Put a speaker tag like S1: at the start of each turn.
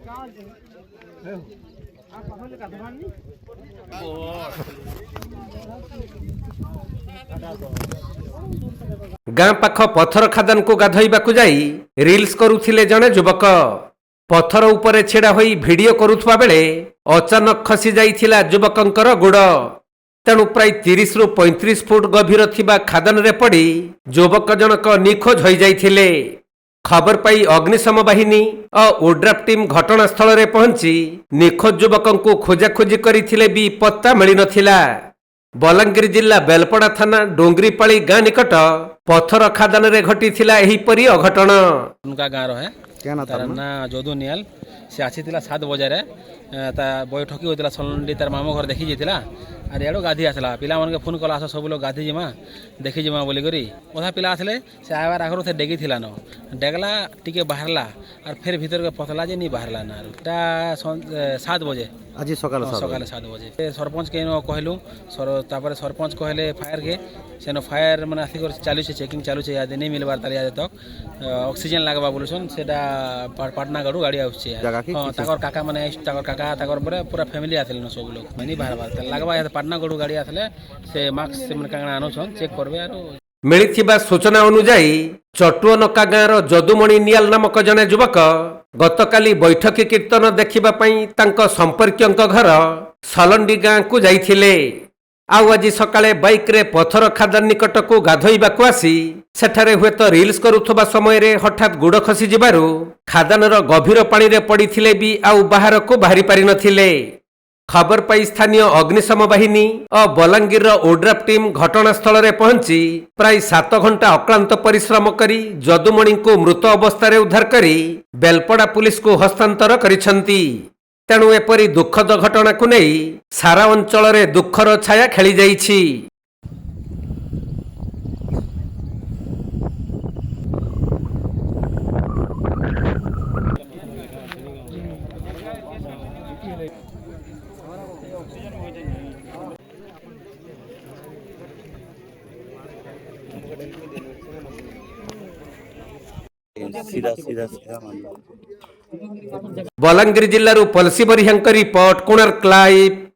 S1: गाँ पाख पथर खादान को गाधोइबाकु जाई रील्स करुथिले जणे युवक। पथर उपरे छेड़ा होई भिडियो करुथुवा बेले अचानक खसी जाइथिला युवकंकर गुड़। तेणु प्राय 30 रु 35 फुट गभीर थिबा खादान रे पड़ी युवक जनक निखोज होई जाइथिले। खबर पाई अग्निशम बाहिनी और ओड्राफ टीम घटनास्थल रे पहुंची निखोज युवकंकु खोजाखोजी करिथिले भी पत्ता मिली नथिला। बलांगीर जिला बेलपड़ा थाना डोंगरीपाली गाँ निकट पथर खादान रे घटीथिला एहिपरि अघटन।
S2: उनका गाँव है क्या ना जोदू नियाल से आसीला 7 बजे बय ठकी होता सलंडी तार मामू घर देखी जाता आर याडू गाधी आसला पिला मन के फोन कला आस सब लोग गाधी जिमा देखी जिमा बोलिक अधा पिला आसले से आवार आगर से डेगी थिला न डेगला टिके बाहरला और फिर भीतर के पतला जे नहीं बाहरला ना 7 बजे
S3: आज सकाल
S2: 7 बजे सरपंच के कहलु तापर सरपंच कहले फायर के सेनो फायर माने आसी कर चालू छे चेकिंग चालू छे याद नहीं मिलबार तार याद तक ऑक्सीजन लागबा बोलछन सेटा पाटना गडू गाड़ी आउछे हां ताकर काका माने ताकर काका ताकर पूरा फैमिली आथले न सब लोग मनी बाहर लागबा पाटना गडू गाड़ी आथले से मार्क्स से मन कांगना आनछन चेक करबे आरो
S1: मिलिथिबा सूचना अनुसार चटुअनका गाँव जदुमणि नियाल नामक जने युवक गतकाली बैठकी कीर्तन देखिबा पई तांको संपर्कियंक घर सलंडी गाँ को जाइथिले। आउ आज सकाळे बाइक रे पथर खादान निकट को गाधोइबाकु आसी सेठारे हुएत रील्स करुथबा समय रे हठात गुड़ खसी जिबारु खादानर गभीर पानी रे पड़िथिले भी आउ बाहर को बाहरी पारि नथिले। खबर पाई स्थानीय अग्निशम बाहिनी और बलांगीर ओड्राफ टीम घटनास्थल रे पहुंची प्राय 7 घंटा अक्लांत परिश्रम करी जदुमणि को मृत अवस्था रे उद्धार करी बेलपड़ा पुलिस को हस्तांतर करिसंती। तेणु एपरी दुखद घटना को नहीं सारा अंचल रे दुखर छाया खेली जाइछि। Balangir जिल्लारू Pazhassi बरिहांक report Konark live.